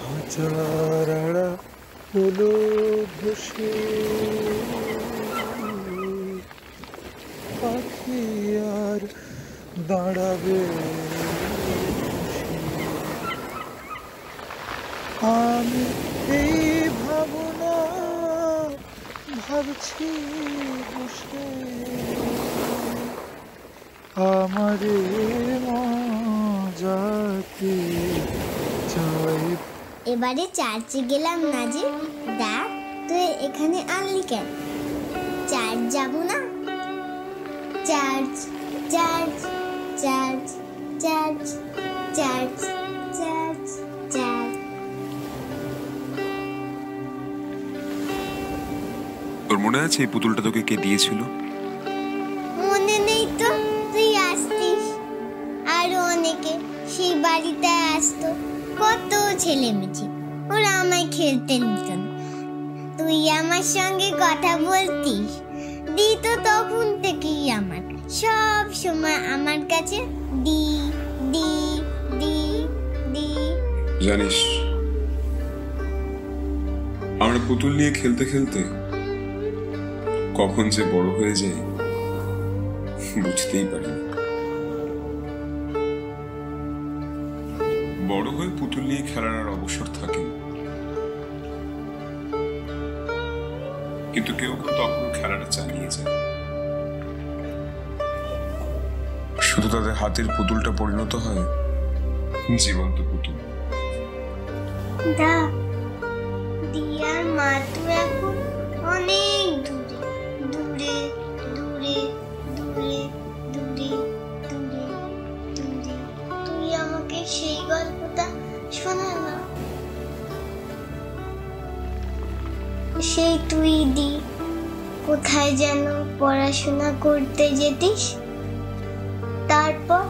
হাজার আড়া হলো ভেসে, পাখি আর দাঁড়াবে আমি এই ভাবনা ভাবছি বসে, আমারে মজাতে চাই। এবারে চার্চে গেলাম না যে, দেখ তুই এখানে আনলি কেন? চার্চ যাবো না? Church church church church church church church. তোর মনে আছে এই পুতুলটা তোকে কে দিয়েছিল? মনে নেই তো, তুই আসতিস, আরো অনেকে সেই বাড়িতে আসতো, কত ছেলে মেয়ে, ওরা আমায় খেলতে নিত না। তুই আমার সঙ্গে কথা বলতিস, দিত তখন থেকেই আমার সব সময় আমার কাছে দি দি দি দি। জানিস, আমরা পুতুল নিয়ে খেলতে খেলতে কখন যে বড় হয়ে যায় বুঝতেই পারি না। বড় হয়ে পুতুল নিয়ে খেলার আর অবসর থাকে না, কিন্তু কেউ কেউ তখন খেলাটা চালিয়ে যায়। শুধু তাদের হাতের পুতুলটা পরিণত হয় জীবন্ত পুতুল। দিয়ার মা তো এখন অনেক দূরে দূরে দূরে দূরে দূরে দূরে দূরে। তুই আমাকে সেই গল্পটা শোনা না। সেই তুই দি কোথায় যেন পড়াশোনা করতে যেতিস, তারপর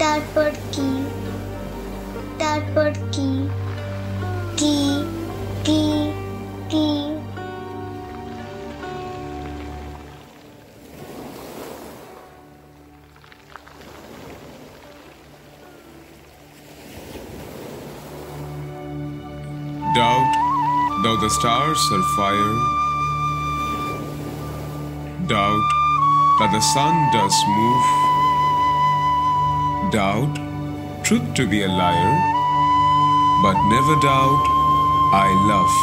তারপর কি, তারপর কি কি কি কি? Doubt, though the stars are fire, doubt that the sun does move, doubt truth to be a liar, but never doubt I love.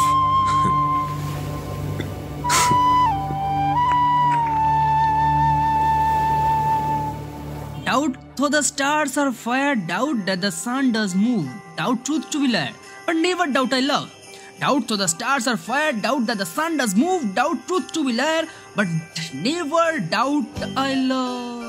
Doubt though the stars are fire, doubt that the sun does move, doubt truth to be liar, but never doubt I love. Doubt though the stars are fire, doubt that the sun does move, doubt truth to be liar, but never doubt I love.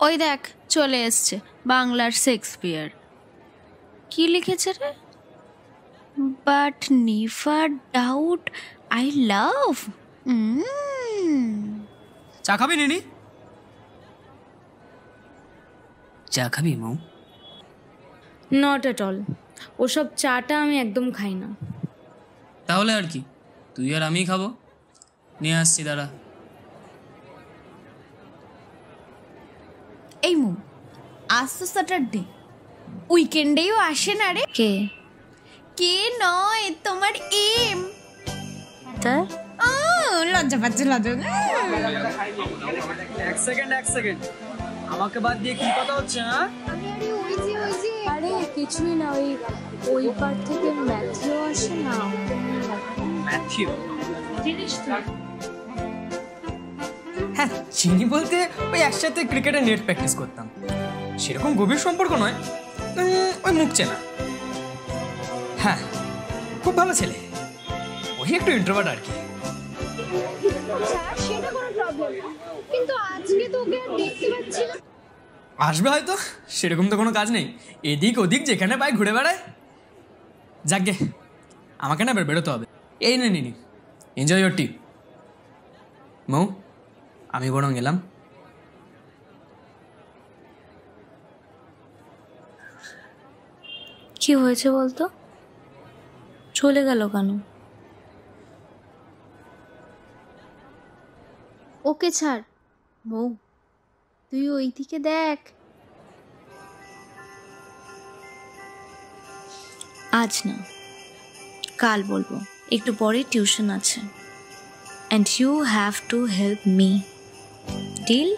ওই দেখ চলে এসছে বাংলার Shakespeare. কি লিখেছে রে? But never doubt I love. চা খাবি নিনি? চা খাবি মৌ? নট এট অল, ওসব চাটা আমি একদম খাই না। তাহলে আর কি, তুই আর আমি খাবো। নিয়ে আসছি দাঁড়া। এই মৌ, আজ তো স্যাটারডে, উইকেন্ডেও আসে না রে। কে? কে নয়, তোমার এম। তা লজ্জা পাচ্ছে, লজ্জা। এক সেকেন্ড, আমাকে বাদ দিয়ে কি কথা হচ্ছে? হ্যাঁ, আরে কিছুই না, ওই পার থেকে ম্যাথিউ আসে না। ম্যাথিউ জিনিস তো? হ্যাঁ চিনি বলতে ওই একসাথে ক্রিকেটে নেট প্র্যাকটিস করতাম, সেরকম গভীর সম্পর্ক নয়, ওই মুখ চেনা। হ্যাঁ খুব ভালো ছেলে, ওই একটু ইন্ট্রোভার্ট আর কি। সেটা কোনো প্রবলেম না, কিন্তু আজকে তো ওকে আর দেখতে পাচ্ছি না। আসবে হয়তো, সেরকম তো কোনো কাজ নেই, এদিক ওদিক যেখানে পায় ঘুরে বেড়ায়। যাকগে, আমাকে না বেরোতে হবে। এই নি এনজয় ইয়োর টি। মৌ, আমি বরং গেলাম। কি হয়েছে বলতো? চলে গেল কেন? ওকে ছাড় মৌ, তুই ওইদিকে দেখ। আজ না, কাল বলবো, একটু পরে টিউশন আছে। And you have to help me, deal?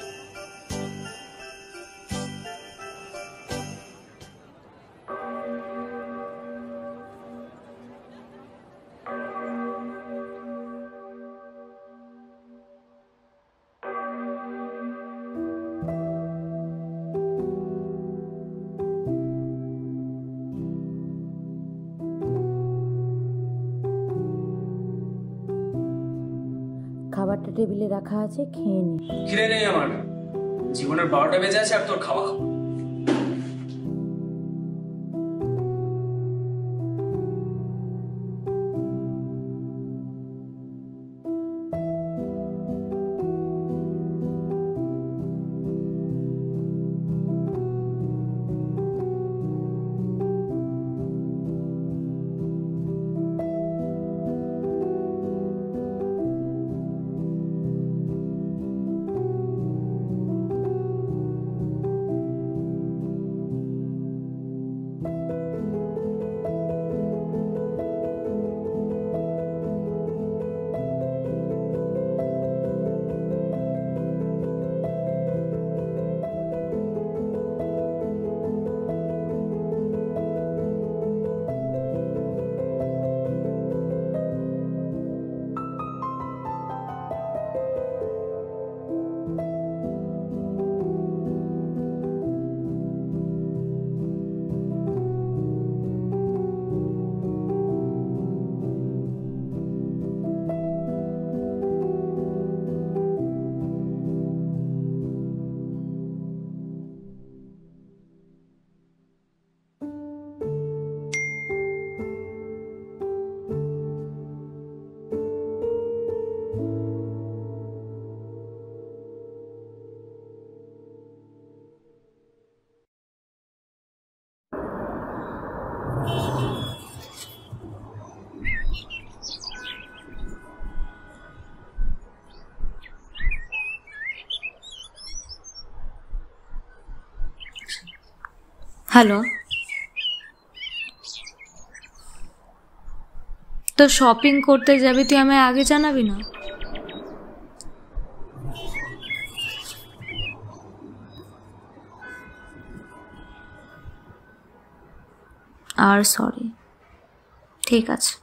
খাবারটা টেবিলে রাখা আছে, খেয়ে নে। খিদে নেই আমার, জীবনের 12টা বেজে আছে আর তোর খাওয়া খাবো। হ্যালো, তো শপিং করতে যাবি, তুই আমায় আগে জানাবি না? আর সরি, ঠিক আছে।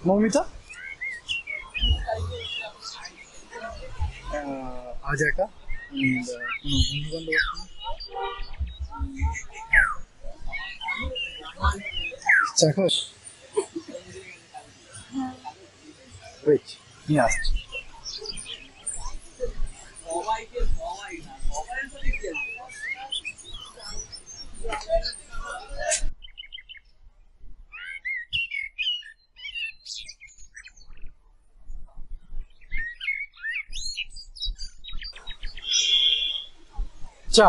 মৌমিতা, আজ একা কোনো বন্ধু বান্ধব চাকস নিয়ে আসছি। চা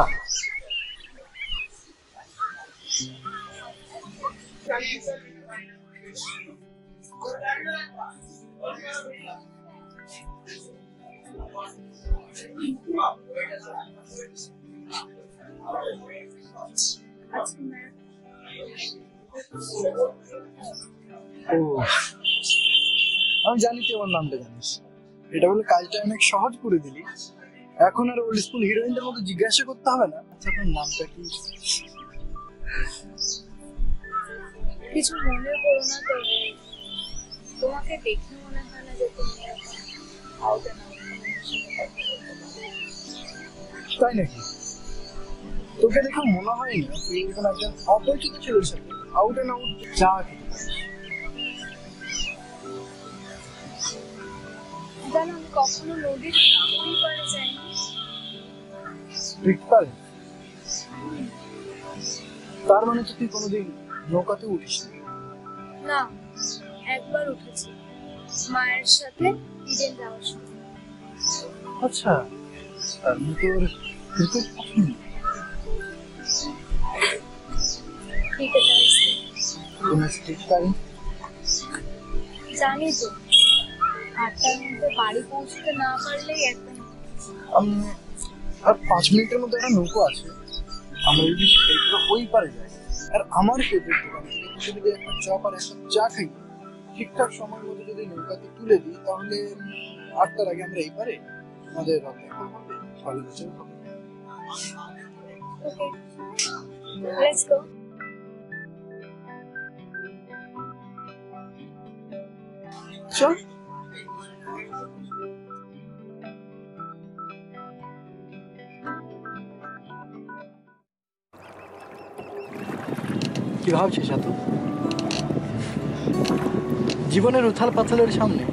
আমি জানি তুই আমার নামটা জানিস, এটা বলে কাজটা অনেক সহজ করে দিলি। এখন আর ওল্ড স্কুল হিরোইনদের মতো জিজ্ঞাসা করতে হবে না আচ্ছা আপনার নামটা কি। কিছু মনে করো না, তবে তোমাকে দেখে মনে হয় না যে তুমি আউট এন্ড আউট। তাই নাকি? তোকে দেখে মনে হয় না তুই এখন একজন অপরিচিত ছেলের সাথে আউট এন্ড আউট চা খেতে পারিস। জানো আমি কখনো নদীর ওই পারে যাইনি। স্ট্রিট পারে? তার মানে তো তুই কোনোদিন নৌকাতে উঠিস না, একবার উঠেছি মায়ের সাথে ইডেন যাওয়ার সময়। আচ্ছা, তার মানে তোর ক্রিকেট পছন্দ? স্ট্রিট পারে জানি তো, 8টার মধ্যে বাড়ি পৌঁছতে না পারলেই একদম। আর 5 মিনিটের মধ্যে একটা নৌকো আছে, আমরা যদি সেইটা ওই পারে যাই আর আমার ফেভারিট দোকান থেকে যদি একটা চপ আর একটা চা খাই ঠিকঠাক সময়ের মধ্যে যদি নৌকাতে তুলে দিই তাহলে 8টার আগে আমরা এই পারে আমাদের রাত দেখা হবে, ভালো বছর হবে। Let's go. চল। কি ভাবছিস এত? জীবনের উথাল পাথালের সামনে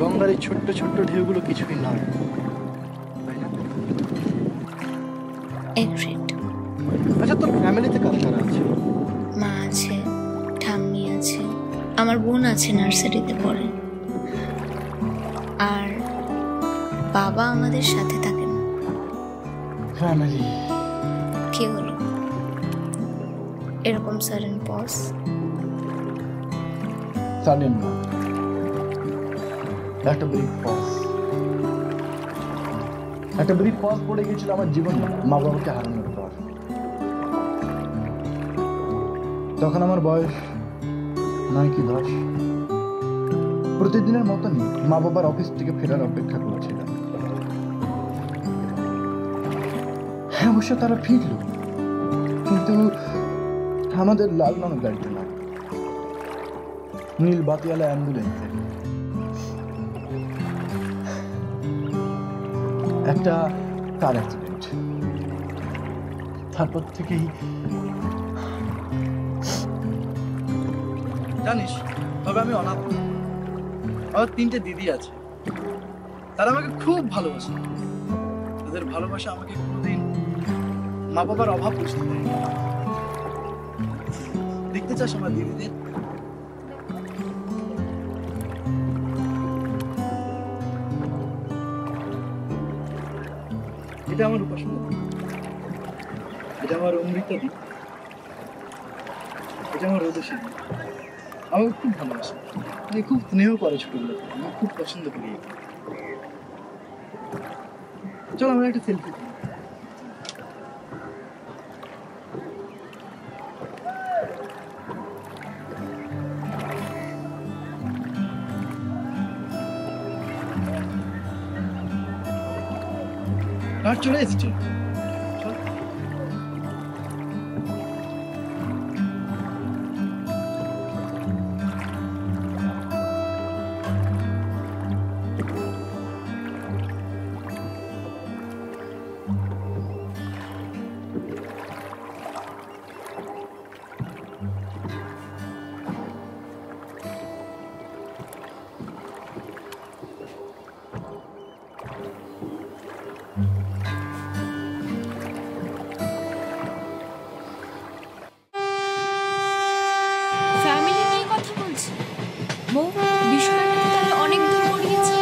গঙ্গার এই ছোট্ট ছোট্ট ঢেউগুলো কিছুই নয়, তাই না? আচ্ছা, তোর ফ্যামিলিতে কারা কারা আছে? মা আছে, ঠাম্মি আছে, আমার বোন আছে নার্সারিতে পড়ে, আর বাবা আমাদের সাথে থাকে না। ফ্যামিলি কি হলো এরকম সাডেন পজ? সাডেন না, একটা ব্রিফ পজ। একটা ব্রিফ পজ পড়ে গিয়েছিল আমার জীবনে মা বাবাকে হারানোর পর। তখন আমার বয়স 9 কি 10। প্রতিদিনের মতনই মা বাবার অফিস থেকে ফেরার অপেক্ষা করেছিলাম। হ্যাঁ, অবশ্য তারা ফিরল, কিন্তু আমাদের লাল রঙের গাড়িতে না, নীল বাতিওয়ালা অ্যাম্বুলেন্সে। একটা কার অ্যাক্সিডেন্ট, তারপর থেকেই জানিস, তবে আমি অনাথ। আমার 3টে দিদি আছে, তারা আমাকে খুব ভালোবাসে। তাদের ভালোবাসা আমাকে কোনোদিন মা বাবার অভাব বুঝতে দেয়নি। দেখতে চাস আমার দিদিদের? এটা আমার উপাসনা, এটা আমার অমৃতা দিদি, এটা আমার রোদসী দিদি। আমাকে খুব ভালোবাসে, আমি খুব স্নেহ করে ছোটবেলা থেকে, আমি খুব পছন্দ করি। চল আমরা একটা সেলফি করি। আর চলে এসছি। ফ্যামিলি নিয়ে কথা বলছি, বিষয়টা তাহলে অনেক দূর গড়িয়েছে।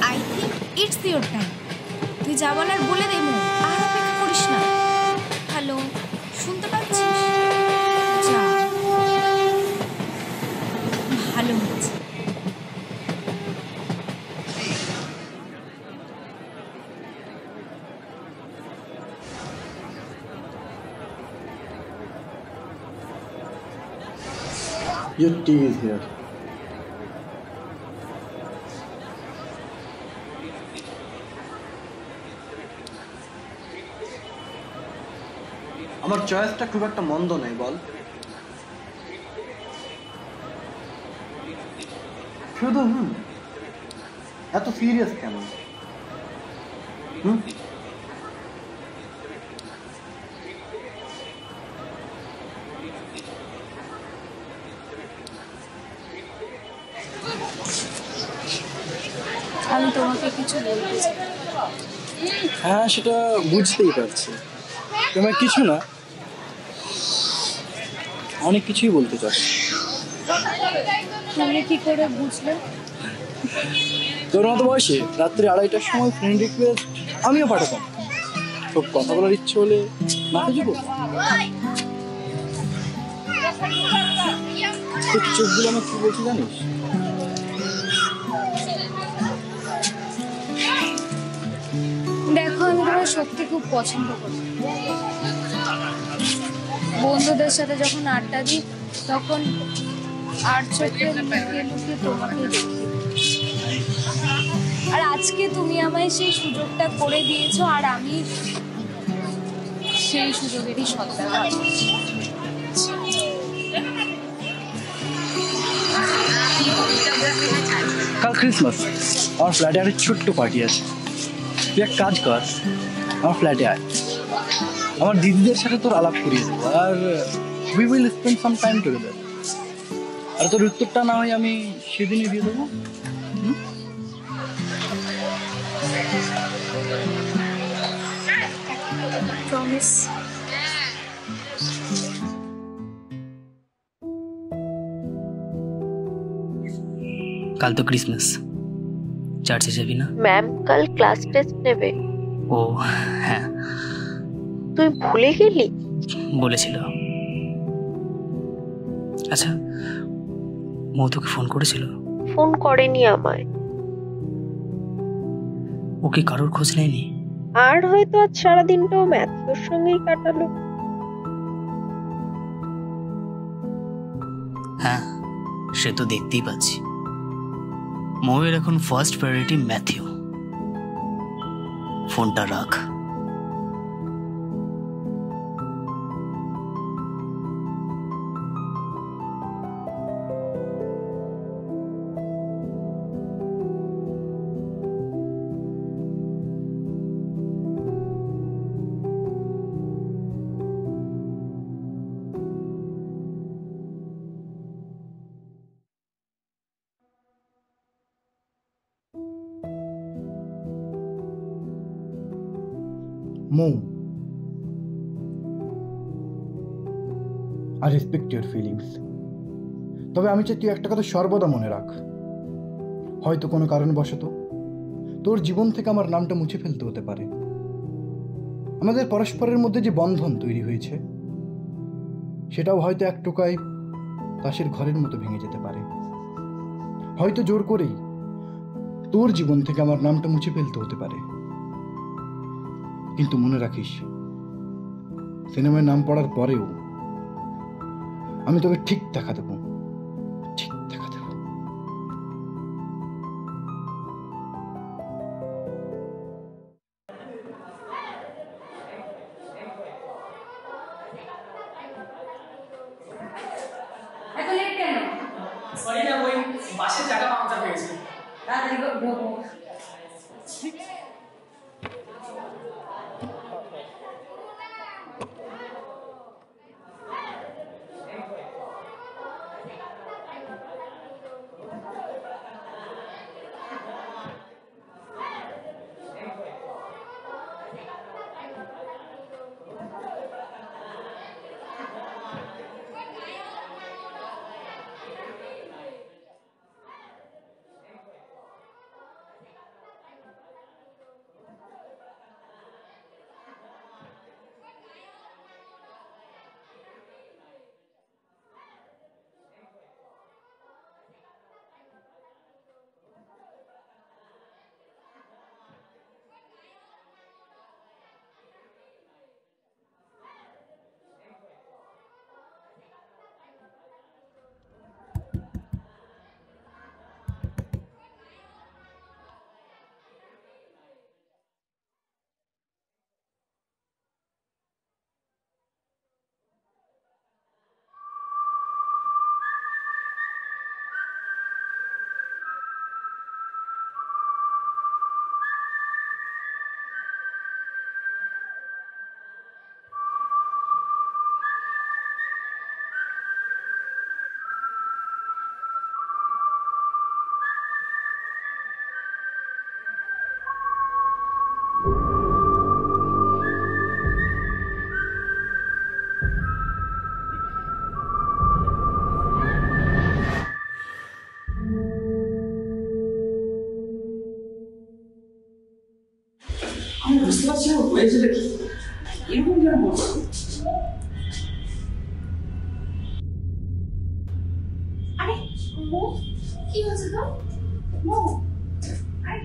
I think it's your time. তুই যা বলার বলে দে, আর অপেক্ষা করিস না। হ্যালো, শুনতে পাচ্ছিস? যা, ভালো হয়েছে। Your tea is here. আমার চয়েসটা খুব একটা মন্দ নয়, বল। শুধু এত সিরিয়াস কেন? কিছু বলতে চাই। হ্যাঁ, সেটা বুঝতেই পারছি। তোমার কিছু না, অনেক কিছুই বলতে চাস। তুমি কি করে বুঝলে? তোর মতো বয়সে রাত্রি 2:30টার সময় ফ্রেন্ড রিকোয়েস্ট আমিও পাঠাতাম। খুব কথা বলার ইচ্ছে হলে মেসেজও করতাম। তোর চোখগুলো আমার কি বলছি জানিস? দেখো, আমি তোমার সত্যি খুব পছন্দ করি। বন্ধুদের সাথে যখন আড্ডা দিই তখন আর চোখে লুকিয়ে লুকিয়ে তোমাকে দেখি। আর আজকে তুমি আমায় সেই সুযোগটা করে দিয়েছো, আর আমি সেই সুযোগেরই সদ্ব্যবহার করছি। কাল ক্রিসমাস, আমার ফ্ল্যাটে একটা ছোট্ট পার্টি আছে। তুই এক কাজ কর, আমার ফ্ল্যাটে আয়, আমার দিদিদের সাথে তোর আলাপ করিয়ে দেবো, আর we will spend some time together. আর তোর উত্তরটা না হয় আমি সেদিনই দিয়ে দেবো। প্রমিস। কাল তো ক্রিসমাস, চার্চে যাবি না? ম্যাম কাল ক্লাস টেস্ট নেবে। ও হ্যাঁ, তুই ভুলে গেলি? বলেছিল। আচ্ছা, মৌ তোকে ফোন করেছিল? ফোন করেনি আমায়। ও কি কারোর খোঁজ নেয়নি? আর হয়তো আজ সারাদিনটাও ম্যাথিওর সঙ্গেই কাটালো। হ্যাঁ, সে তো দেখতেই পাচ্ছি। মৌয়ের এখন ফার্স্ট প্রায়োরিটি ম্যাথিউ। ফোনটা রাখ। মৌ, আই রেসপেক্ট ইউর ফিলিংস, তবে আমি চাই তুই একটা কথা সর্বদা মনে রাখ। হয়তো কোনো কারণবশত তোর জীবন থেকে আমার নামটা মুছে ফেলতে হতে পারে। আমাদের পরস্পরের মধ্যে যে বন্ধন তৈরি হয়েছে সেটাও হয়তো এক টোকায় তাসের ঘরের মতো ভেঙে যেতে পারে। হয়তো জোর করেই তোর জীবন থেকে আমার নামটা মুছে ফেলতে হতে পারে। কিন্তু মনে রাখিস, সিনেমায় নাম পড়ার পরেও আমি তোকে ঠিক দেখা দেবো, ঠিক দেখা দেবো। সরি না, ওই বাসের জায়গা পাংচার হয়েছে। আমি বুঝতে পারছি না হয়েছেটা কি, এরকম কেন করছো? আরে মো, কি হয়েছে তো? মো, আরে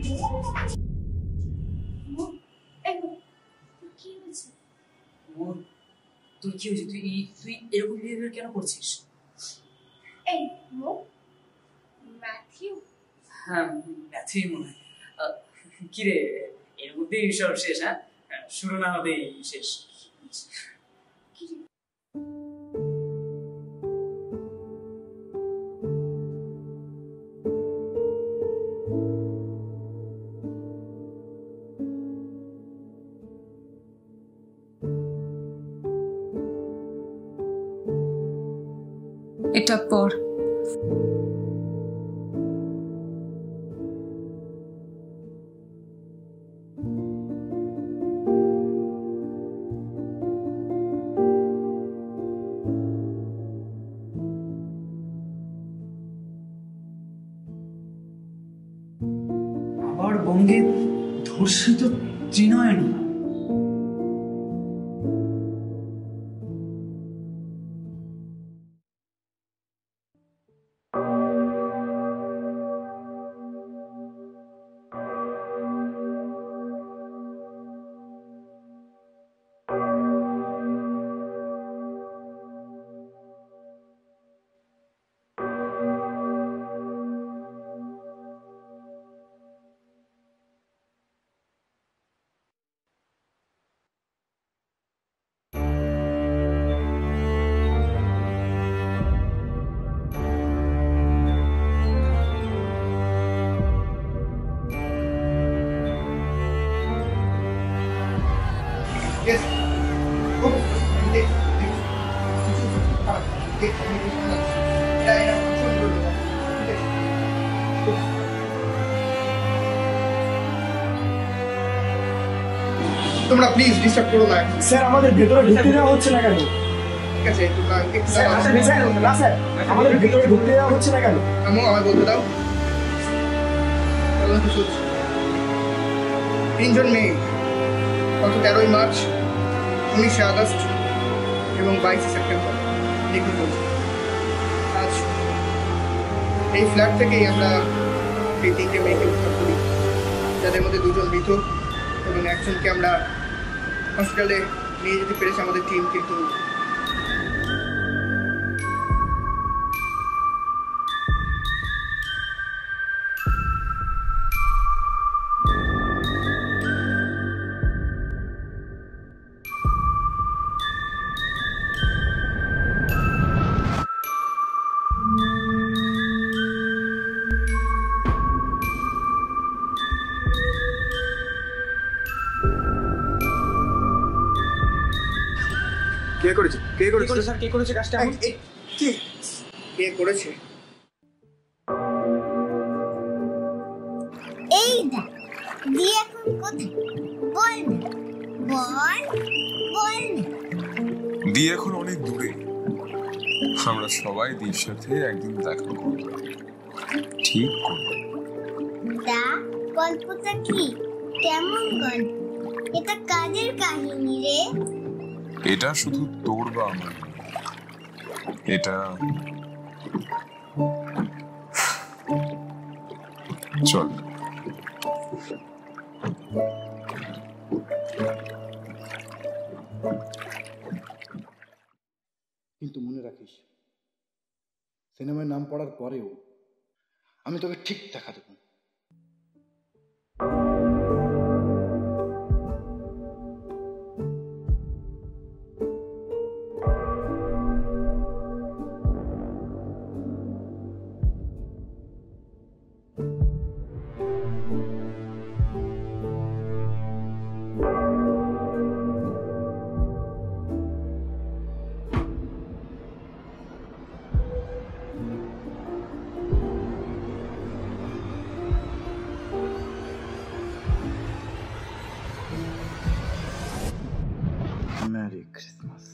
মো, এই মো, তোর কি হয়েছে? তোর কি হয়েছে? তুই এরকম বিহেভিয়ার কেন করছিস? এই মো, ম্যাথিউ। হ্যাঁ, ম্যাথিউ মনে হয়। কিরে, এর মধ্যেই সব শেষ? হ্যাঁ, শুরু না হতেই শেষ। এটা পর। আবার বঙ্গে ধর্ষিত ত্রিনয়ন। Yes. Oh, take. তোমরা প্লিজ ডিস্টার্ব করো না। স্যার আমাদের ভেতরে ঢুকতে দেওয়া হচ্ছে না কেন? ঠিক আছে, একটু স্যার না স্যার, আমাদের ভেতরে ঢুকতে দেওয়া হচ্ছে না কেন? আমো আমায় বলতে দাও। 3 জন মেয়ে, গত 13 মার্চ, 19 আগস্ট এবং 22 সেপ্টেম্বর নিখোঁজ হয়েছে। আজ এই ফ্ল্যাট থেকেই আমরা এই 3টে মেয়েকে উদ্ধার করি, যাদের মধ্যে 2 জন মৃত এবং একজনকে আমরা হসপিটালে নিয়ে যেতে পেরেছে আমাদের টিম। কিন্তু কে করেছে? কে করেছে স্যার? কে করেছে কাজটা? কে করেছে? এই দেখ, দি এখন কোথায়? বল না, বল বল না। দি এখন অনেক দূরে। আমরা সবাই দির সাথে একদিন দেখা করব, ঠিক করব। দা, গল্পটা কি? কেমন গল্প? এটা কাজের কাহিনী রে। এটা শুধু তোর বা আমার, এটা চল। কিন্তু মনে রাখিস, সিনেমায় নাম পড়ার পরেও আমি তোকে ঠিক দেখা দেবো। Merry Christmas.